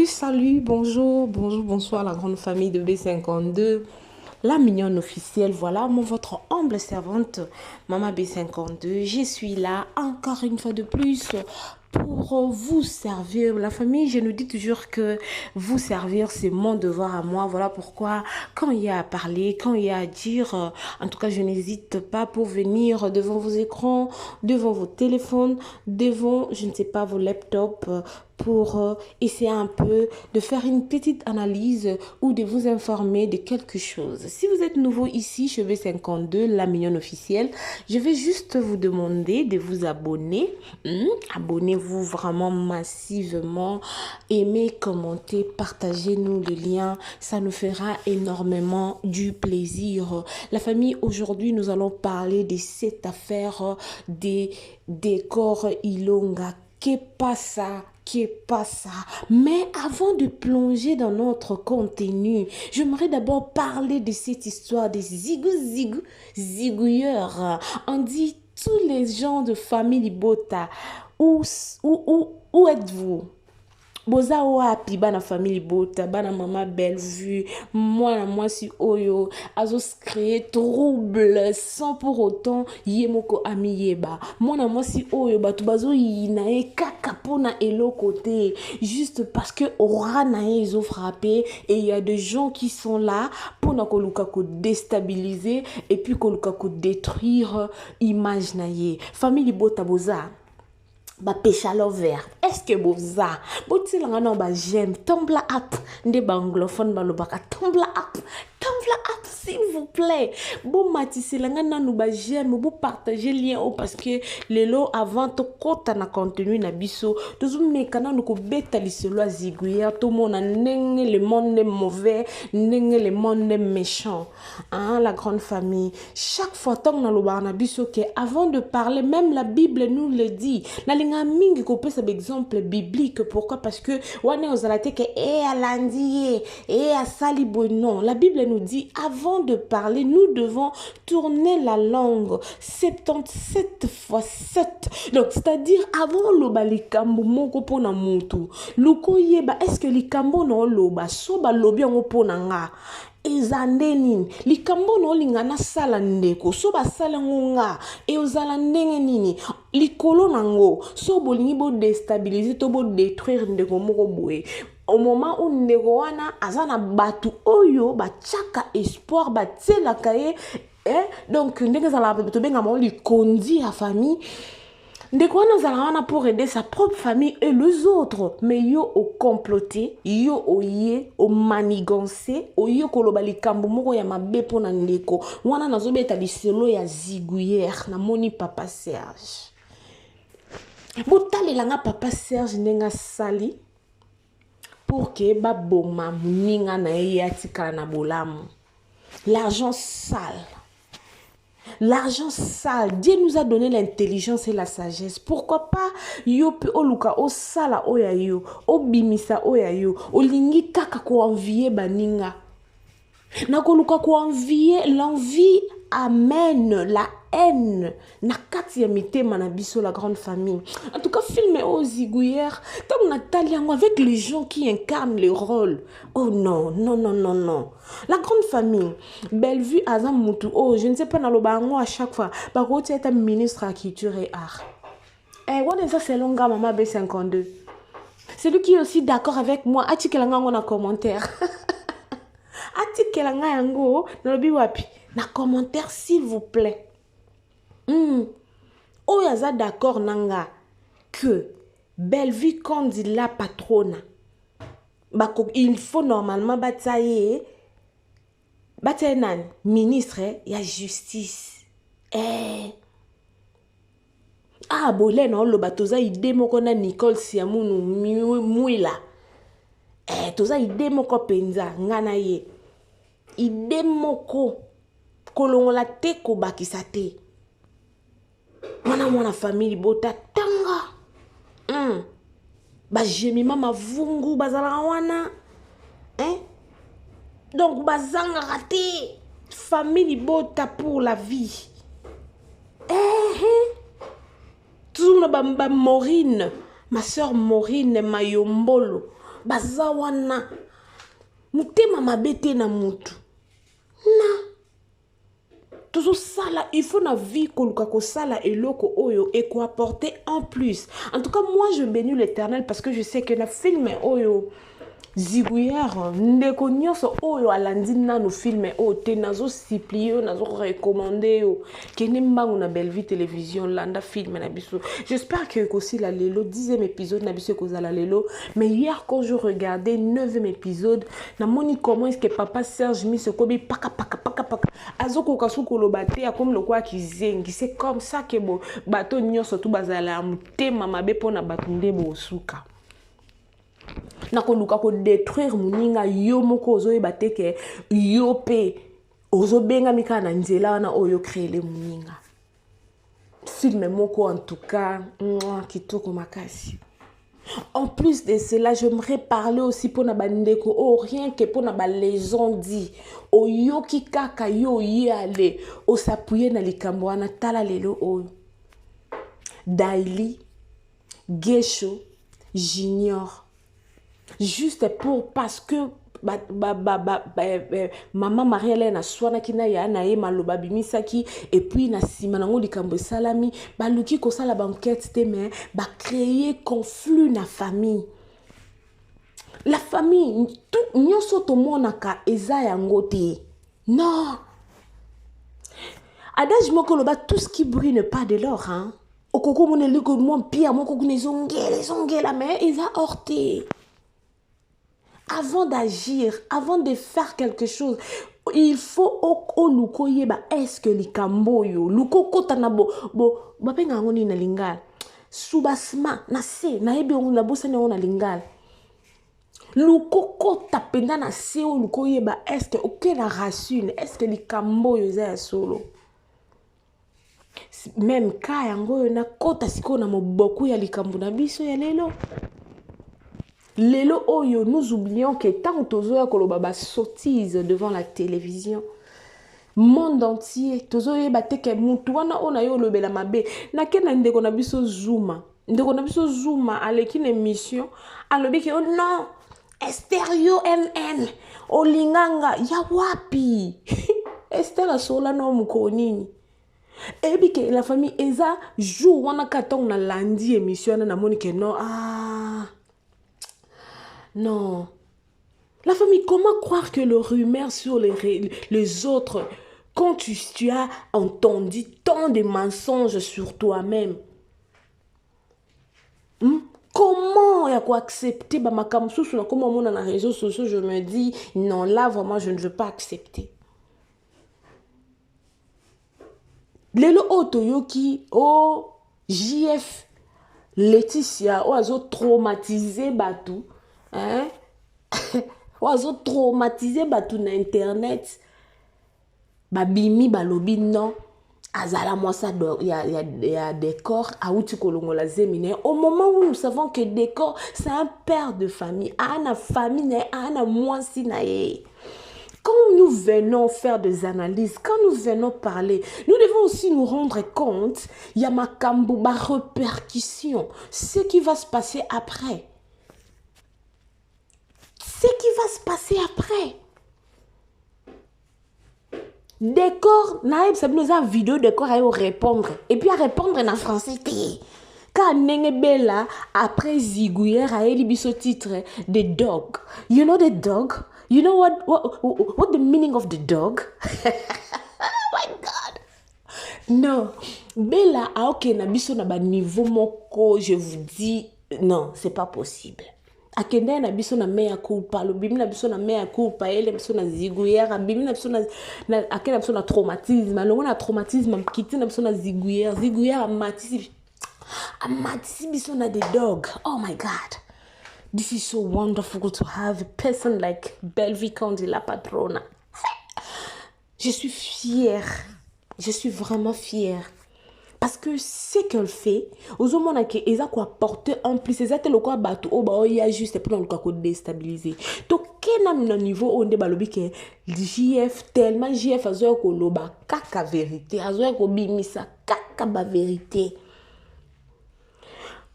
Salut, bonjour, bonsoir la grande famille de B52, la mignonne officielle, voilà, votre humble servante, Maman B52. Je suis là encore une fois de plus pour vous servir. La famille, je nous dis toujours que vous servir, c'est mon devoir à moi. Voilà pourquoi, quand il y a à parler, quand il y a à dire, en tout cas, je n'hésite pas pour venir devant vos écrans, devant vos téléphones, devant, je ne sais pas, vos laptops, pour essayer un peu de faire une petite analyse ou de vous informer de quelque chose. Si vous êtes nouveau ici chez B52, la mignonne officielle, je vais juste vous demander de vous abonner. Abonnez-vous vraiment massivement. Aimez, commentez, partagez-nous le lien. Ça nous fera énormément du plaisir. La famille, aujourd'hui, nous allons parler de cette affaire des décors Ilonga. Qu'est pas ça? Mais avant de plonger dans notre contenu, j'aimerais d'abord parler de cette histoire des zigouilleurs. On dit tous les gens de famille Libota. Où êtes-vous? Boza wapi bana famille bota bana mama belle vue moi si oyo azos créer trouble sans pour autant yemoko ami yeba moi si oyo batu bazo yinae kaka pona elo côté juste parce que aura nae ils ont frappé et il y a des gens qui sont là pour na koluka ko déstabiliser et puis koluka ko détruire image nae famille bota boza ba pécha lover est-ce que boza boti langa no ba j'aime Tumblr app nde ba anglophone ba lobaka Tumblr app s'il vous plaît bon matisi langa nanu ba j'aime bo partager lien au parce que lelo avant to kota na contenu na biso tozu meka nanu ko beta liselo aziguya to mona ndenge le monde est mauvais ndenge le monde est méchant hein la grande famille chaque fois tant na loba na biso que avant de parler même la Bible nous le dit na linga mingi ko pesa exemple biblique pourquoi parce que wane ozalate que alandi asali non la Bible nous dit avant de parler nous devons tourner la langue 77 fois 7 donc c'est-à-dire avant loba likambo moko pona mutu luko yeba est-ce que likambo no loba so ba lobi ngo pona nga ezande nini likambo no lingana sala ndeko so basala ngonga e ozala ndenge nini likolo nango so bolingi bo déstabiliser to bo détruire ndeko moko boye au moment où ndeko wana azana batu oyo ba tchaka espoir ba tsela kaye donc ndenge zala to benga mo li kondi a famille ndeko wana zala wana pour aider sa propre famille et les autres mais yo au comploter yo oye au manigancer oyo koloba likambo moko ya mabe pona ndeko wana nazobeta liselo ya zigouillère na moni papa Serge botale langa papa Serge ndenga sali pour que ba boma muninga na yatika na bolamu l'argent sale. L'argent sale, Dieu nous a donné l'intelligence et la sagesse. Pourquoi pas yo pe oluka o sala oya yo, o bimisa oya yo, o lingi kaka ko envier baninga. Na ko luka ko envier, l'envie amène la haine. Na kati ya mitema na biso la grande famille. En tout cas, film aux zigouillères, comme Nathalie avec les gens qui incarnent les rôles. Oh non. La grande famille, Bellevue Azam Moutou, oh je ne sais pas dans le bango à chaque fois. Par contre, tu es ministre à culture et art. What est ça, c'est longa maman B52. C'est lui qui est aussi d'accord avec moi. Ati kelanga ngona commentaire. Ati kelanga yango, nalobi wapi. Na commentaire s'il vous plaît. Oh yaza d'accord nanga que Bellevue quand il la patronne. Il faut normalement batailler ministre ya justice bolé non lo batoza ide moko na Nicole Siamunu muila toza ide moko penza ngana ye ide moko kolongola te ko bakisa te mwana famille bota tanga jemi mama vungu bazala wana donc bazanga raté famille bota pour la vie tout le bamba Maureen ma soeur Maureen Mayombolo baza wana mutema mabe te na mutu na toujours ça là, il faut na vie koluka ko sala eloko oyo et ko apporter en plus. En tout cas, moi je bénis l'Éternel parce que je sais que na film oyo Ziguière ndeko nyonso oyo alandi nanu film oyo te nazo supplier nazo recommander yo kene mbangu na Belle Vie télévision landa film na biso. J'espère que aussi la lelo 10e épisode na biso kozala lelo, mais hier quand je regardais 9e épisode na moni comment est-ce que papa Serge Misekobi paka azoko kasuko lobate comme le quoi kizengi, c'est comme ça que bo bato nyonso tu bazala mutema mabe pona batunde bo suka na koluka ko détruire muninga yo moko ozoyeba te ke yo pe ozobenga mika na nzela wana oyo créer le muninga. Film moko en tout cas kitoko makasi. En plus de cela, j'aimerais parler aussi pour na bandeko oh rien que pour na ba légende o yoki kaka yo yale o s'appuyer na likambo wana tala lelo oyo Daily Gesho Junior. Juste pour parce que maman Marie-Hélène a soana kina ya na ye maloba bimisaki et puis na sima nango likambo salami ba luki ko sala banquette te mais ba créer conflit na famille. La famille tout nyonso to monaka eza yango te. Non. Adage moko loba tout ce qui brille n'est pas de l'or hein. Okoko mone liko mo pia moko kunezongela la mais eza horté. Avant d'agir, avant de faire quelque chose, il faut au luko yeba est-ce que likambo yo luko kota na bo bapenga ngoni na lingala subasma na se na yebi on na bosa ne on na lingala luko kota penda na se o luko yeba est-ce que aucune racine est-ce que likambo yo za solo même ka yango na kota siko na moboku ya likambo na biso ya lelo. Lelo oyo, nous oublions que tant tozoya koloba ba sottise devant la télévision, monde entier, tozoya bateke mutu wana ona yo lobela mabe, na kena ndeko na biso Zuma. Ndeko na biso Zuma aleki une émission, alobi ke oh non, Estéreo MN, olinganga ya wapi. Esther asola no mukonini. Ebi ke la famille eza jour wana katong na lundi émission na moni ke non non. La famille, comment croire que le rumeur sur les autres, quand tu as entendu tant de mensonges sur toi-même, comment y a quoi accepter ma comment on a les réseaux sociaux, je me dis, non, là, vraiment, je ne veux pas accepter. Lelo Otoyoki, oh, JF, Laetitia, oh, azo traumatisé Batou. Hein? Oiseau traumatisé batu na internet babimi balobi non azala moi ça y a décor auti kolongola zemine au moment où nous savons que décor c'est un père de famille ana famille na ana mwasi na ye. Quand nous venons faire des analyses, quand nous venons parler, nous devons aussi nous rendre compte il y a makambo ba répercussion, ce qui va se passer après. Ce qui va se passer après. Décor, naïb, ça nous a vidéo décor à répondre. Et puis à répondre en français. Quand Nengebella, après Ziguière, a élu ce titre, The Dog. You know the dog? You know what the meaning of the dog? Oh my God. Non. Bella, a ok, na biso na ba niveau moko, je vous dis, non, c'est pas possible. Akende na biso na mea culpa lo bimi na biso na mea culpa ele biso na Ziguière bimi na biso na akende biso na traumatisme alongo na traumatisme kiti na biso na Ziguière amatisi biso na the dog. Oh my God, this is so wonderful to have a person like Belle Vie Kandi la patrona. Je suis fière, je suis vraiment fière. Parce que ce qu'elle fait, aux hommes qui ont quoi porter en plus, c'est le quoi battu au bas il y a juste pour le quoi déstabiliser. Donc quel est niveau on débat le que JF tellement JF a zoé ko loba kaka vérité, a zoé ko bimisa kaka ba vérité.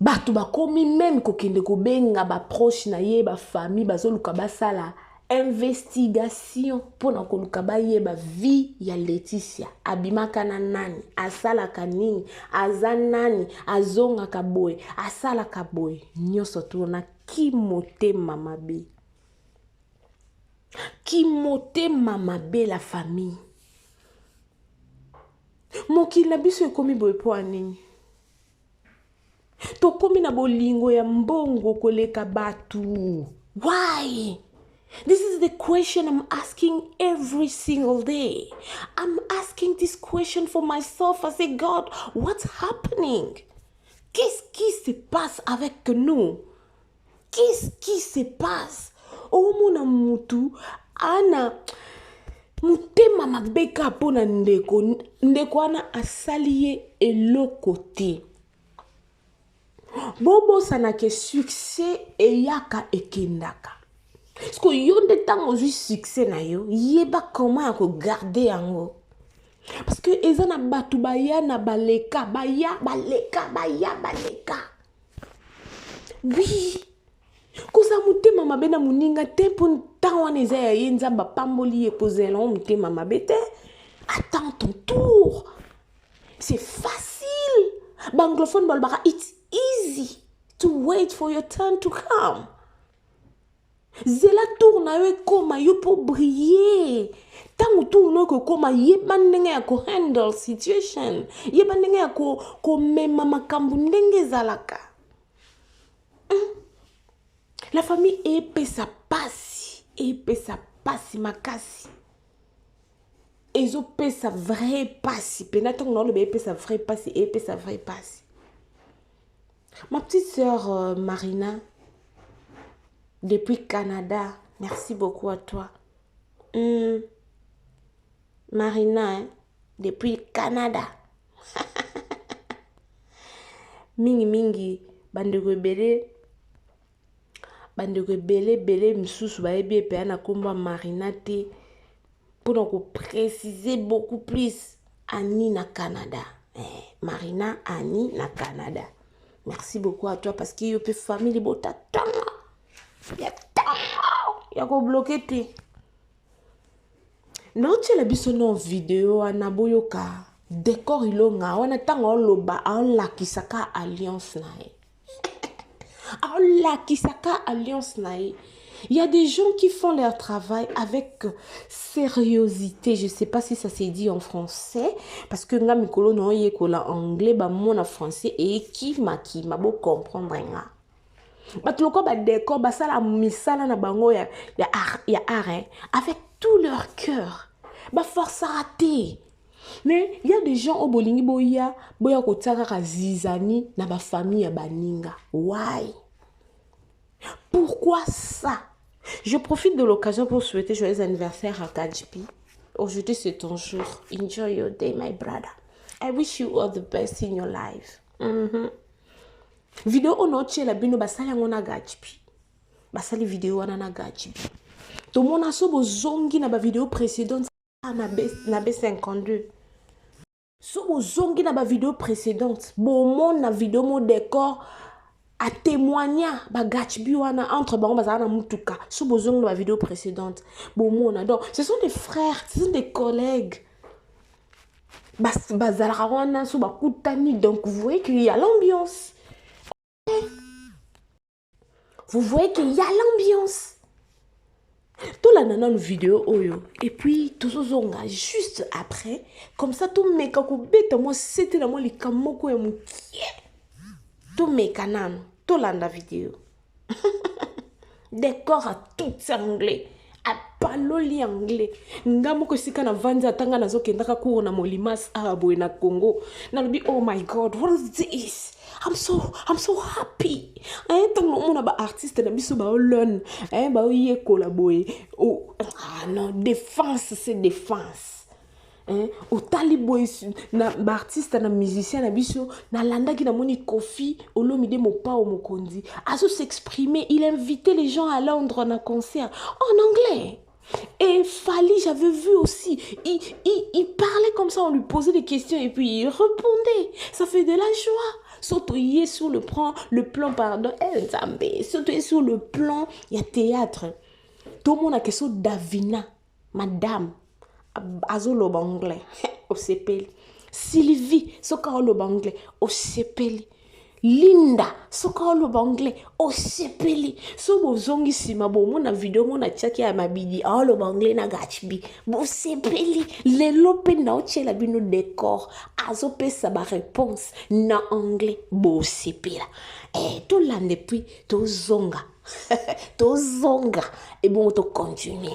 bato bakomi même kokende kobenga baproche na ye bafamille bazoluka basala investigation mpona koluka bayeba vie ya Laetitia abimaka na nani asalaka nini aza nani azongaka boye asalaka boye nyonso tuna kimotema mabe la famille mokili na biso ekomi boye po anini tokomi na bolingo ya mbongo koleka batu. Why? This is the question I'm asking every single day. I'm asking this question for myself. I say, God, what's happening? Qu'est-ce qui se passe avec nous? Qu'est-ce qui se passe? Oh mona mutu ana mutema mabeka pona ndeko ana asaliye eloko te. Bobo sanake succès eyaka ekendaka. Parce que yonde tango zui succès na yo, yeba comment yako garder yango. Parce que ezana batu baya na baleka, baya. Oui. Kosa mutema mabe na muninga tempo ntango wana eza ya ye nzamba pamboli ekozela mutema mabe te. Attends ton tour. C'est facile. Banglophone balbara, it's easy to wait for your turn to come. Zela tour na yo koma yo pour briller. Tango tour no ko koma yeba ndenge ya ko handle situation. Yeba ndenge ya ko mema makambu ndenge zalaka. La famille epesa pasi makasi. Ezo pesa vrai pasi. Penaton non le epesa vrai pasi. Ma petite sœur Marina, depuis Canada, merci beaucoup à toi. Marina, hein, depuis Canada. Mingi, bandeko bele msusu baebi epe na komba Marina te pour nous préciser beaucoup plus. Annie na Canada. Marina, Annie na Canada. Merci beaucoup à toi parce que yo pe famille bota tanga. Ya ko bloquer te. Non tu la biso non vidéo anaboyoka décor ilonga wana tanga loba en la kisaka alliance nae. En la kisaka alliance nae. Il y a des gens qui font leur travail avec sérieuxité. Je ne sais pas si ça s'est dit en français. Parce que nga mikolo no ye kola anglais, ba mona français et qui ma bo comprendre nga. Ba tuloko ba décor ba sala misala na bango ya art avec tout leur cœur. Ba force raté. Mais il y a des gens au bolingi boya ko tsaka zizani na ba famille ya baninga. Why? Pourquoi ça? Je profite de l'occasion pour souhaiter joyeux anniversaire à Kajpi. Aujourd'hui, c'est ton jour. Enjoy your day, my brother. I wish you all the best in your life. Vidéo onoche la bino basali ngona Kajpi. Basali vidéo wana na Kajpi. To mona so bozongi na ba vidéo précédente na B52. So bozongi na ba vidéo précédente. Bo mon na vidéo mo décor à témoigner bagachbi wana entre bango bazana mutuka sous bozong la vidéo précédente bon mona donc ce sont des frères, ce sont des collègues bazala wana sous bakutani donc vous voyez qu'il y a l'ambiance. Vous voyez qu'il y a l'ambiance. Tout la nana vidéo oyo et puis tout zonga juste après comme ça tout meka ko beta moi c'était la moi les kamoko ya mukie. Tout mes canaux, tout la vidéo. Décor à tout anglais. À paloli anglais. Ngamo ko sika na vanza tanga na zoke ndaka ko na molimas arabo na Congo. Na lobi oh my god, what is this? I'm so happy. Tant mon ba artiste na biso ba learn. Ba ye collaborer. Oh non, défense c'est défense. Au taliboy na artiste na musicien na biso na landa ki na moni Kofi Olomide Mopa o Mokonzi à s'exprimer. Il invitait les gens à Londres en un concert en anglais. Et Fali, j'avais vu aussi, il parlait comme ça, on lui posait des questions et puis il répondait. Ça fait de la joie. Surtout sur le plan, pardon, surtout sur le plan, il y a théâtre. Tout le monde a question Davina, madame, azolo anglais, au CPL. Sylvie, sokalo anglais, au CPL. Linda, sokalo anglais, au CPL. So bozongi sima bo mona video mona chaki ya mabidi, alo anglais na gachbi, bo CPL. Lelo pe na oche la bino décor, azo pe sa ba réponse na anglais, bo CPL. Tout l'an depuis, to zonga. To zonga. Et bon, to continue.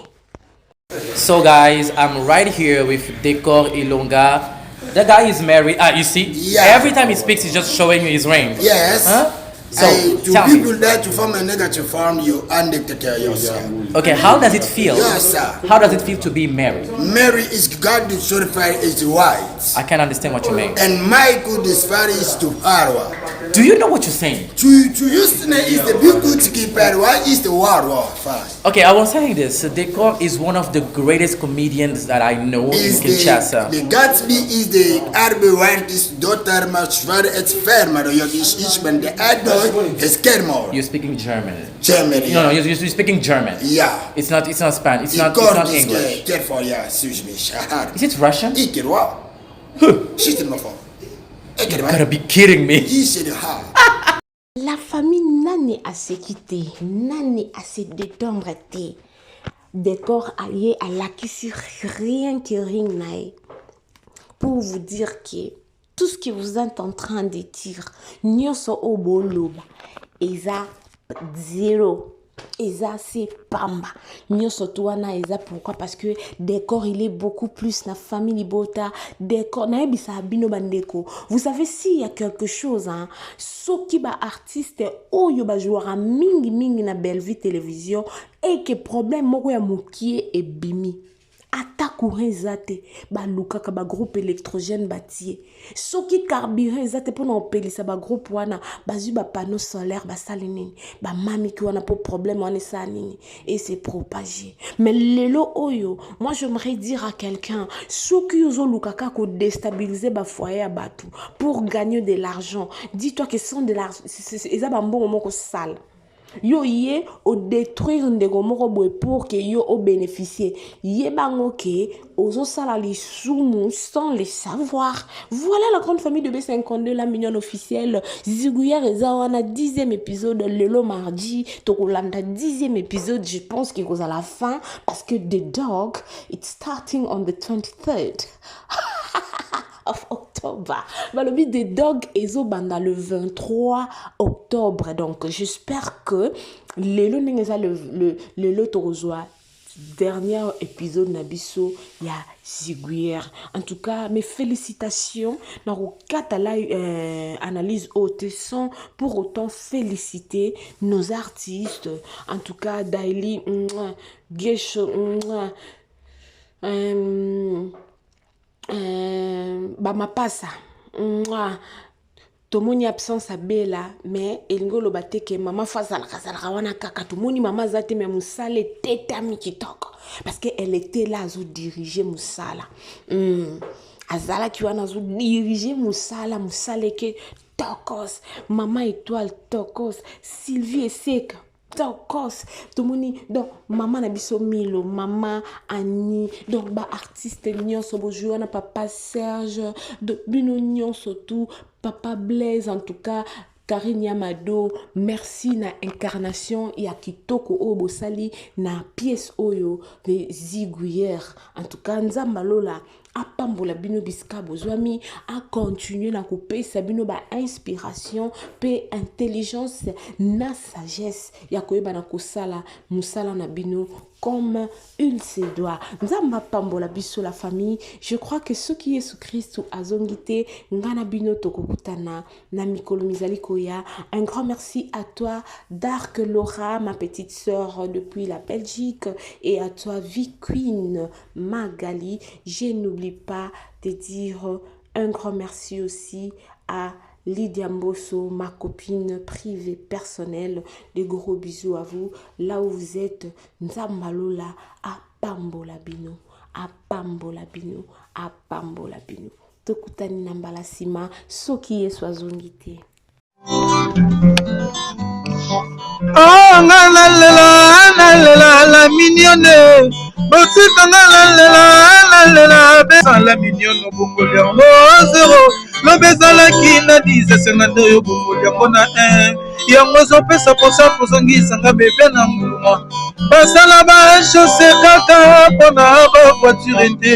So guys, I'm right here with Decor Ilonga. The guy is married. You see? Yeah. Every time he speaks, he's just showing you his ring. Yes. Huh? So, To tell people me. there to form a negative form, you and take care of yourself. Okay, how does it feel? Yes, sir. How does it feel to be married? Mary is God certified is white. I can't understand what you mean. And Michael is is to Harwa. Do you know what you're saying? To Houston is the big good keeper. Why is the war fine? Okay, I was saying this. Decor is one of the greatest comedians that I know in Kinshasa. The Gatsby is the Arby White's daughter, much very experiment. Ishman, the adult is Kermore. You're speaking German. Germany. No, you're speaking German. Yeah. It's not Spanish. It's not English. Careful, yeah, excuse me. Is it Russian? Ikirwa. She's in my phone. You gotta be kidding me. La famille nani à se quitter, nani à se détendre. Décor allié à la qui sur rien que rien n'aille. Pour vous dire que tout ce que vous êtes en train de dire, nyoso oboloba, eza zéro. Eza c'est pamba. Nyoso tuana eza pourquoi? Parce que Décor il est beaucoup plus na famille bota. Décor na ebisa bino bandeko. Vous savez s'il y a quelque chose hein, soki ba artiste oyo ba joueur a mingi na Bellevue télévision et que problème moko ya mokie e bimi. Ata courant zate ba lukaka ba groupe électrogène batie soki carburant zate pour na opelisa ba groupe wana bazu ba panneau solaire ba salinini ba mami ki wana pour problème wana sa nini et c'est propagé. Mais lelo oyo, moi j'aimerais dire à quelqu'un soki ozo lukaka ko déstabiliser ba foyer ya batu pour gagner de l'argent, dis-toi que sont de l'argent eza ba mbongo moko sale. Yo yé au détruire ndeko moko boy pour que yo au bénéficier yé bango ke ozo sala li sumu sans le savoir. Voilà la grande famille de B52, la mignonne officielle Ziguière eza wana 10e épisode lelo mardi tokolanda 10e épisode. Je pense qu'il cause à la fin parce que The Dog it's starting on the 23rd of October. Le but des dogs est le 23 octobre. Donc, j'espère que le lotorozwa dernier épisode Nabiso il y a Ziguière. En tout cas, mes félicitations. Dans le analyse haute sans pour autant féliciter nos artistes. En tout cas, Daily, Gesho, ma pasa tomoni absence à bela mais elingo lo bateke mama fazala kazala wana kaka tomoni mama zate mais musale teta mikitoko parce que elle était là à diriger musala azala ki wana zo diriger musala ke tokos mama étoile tokos Sylvie Eseka tokos tomoni donc maman na biso Milo mama Annie donc ba artiste nyonso bojo na papa Serge de bino nyonso tout papa Blaise en tout cas Karine Yamado, merci na incarnation ya kitoko o bosali na pièce oyo de Ziguière. En tout cas nzamba lola apambola bino biska bozwami a continuer na kopesa bino ba inspiration pe intelligence na sagesse ya koyeba na kosala musala na bino comme il se doit. Nzamba pambola biso la famille. Je crois que ce qui est sous Christ ou azongite ngana bino tokokutana na mikolo mizali koya. Un grand merci à toi Dark Laura, ma petite sœur depuis la Belgique, et à toi V-Queen Magali. Je n'oublie pas de dire un grand merci aussi à Lydia Mbosso, ma copine privée personnelle. Des gros bisous à vous. Là où vous êtes, Nzambalola, à Pambola Bino, à Pambola Bino, à Pambola Bino. Tokutani Nambala Sima, Soki Eswazongite. Oh, la mignonne. Botika la besa la mignonne bongoli yango 0. Lo bezala ki na 10 50 yo bongoli yango na 1. Yango zopesa posa kozongisa nga bebe na mbuma. Basala ba chaussée kaka pona ba voiture te.